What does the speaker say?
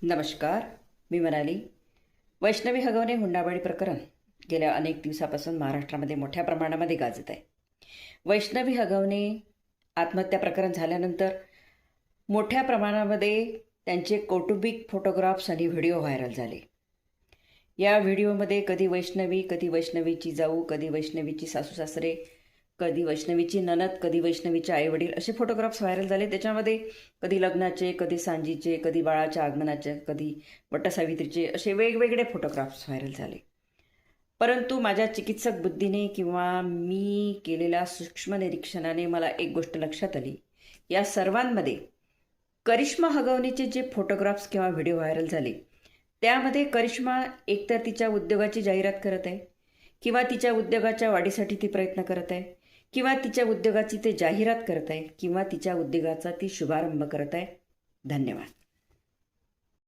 नमस्कार. मी मनाली. वैष्णवी हगवणे हुंडाबळी प्रकरण गेल्या अनेक दिवसापासून महाराष्ट्रामध्ये मोठ्या प्रमाणामध्ये गाजत आहे. वैष्णवी हगवणे आत्महत्या प्रकरण झाल्यानंतर मोठ्या प्रमाणामध्ये त्यांचे कौटुंबिक फोटोग्राफ्स आणि व्हिडिओ व्हायरल झाले. या व्हिडिओमध्ये कधी वैष्णवी, कधी वैष्णवीची जाऊ, कधी वैष्णवीची सासू सासरे, कधी वैष्णवीची नणद, कधी वैष्णवीचे आईवडील असे फोटोग्राफ्स व्हायरल झाले. त्याच्यामध्ये कधी लग्नाचे, कधी सांजीचे, कधी बाळाच्या आगमनाचे, कधी वटसावित्रीचे असे वेगवेगळे फोटोग्राफ्स व्हायरल झाले. परंतु माझ्या चिकित्सक बुद्धीने किंवा मी केलेल्या सूक्ष्म निरीक्षणाने मला एक गोष्ट लक्षात आली. या सर्वांमध्ये करिश्मा हगवणेचे जे फोटोग्राफ्स किंवा व्हिडिओ व्हायरल झाले त्यामध्ये करिश्मा एकतर तिच्या उद्योगाची जाहिरात करत आहे, किंवा तिच्या उद्योगाच्या वाढीसाठी ती प्रयत्न करत आहे, किंवा तिच्या उद्योगाची ते जाहिरात करत आहे, किंवा तिच्या उद्योगाचा ती शुभारंभ करत आहे. धन्यवाद.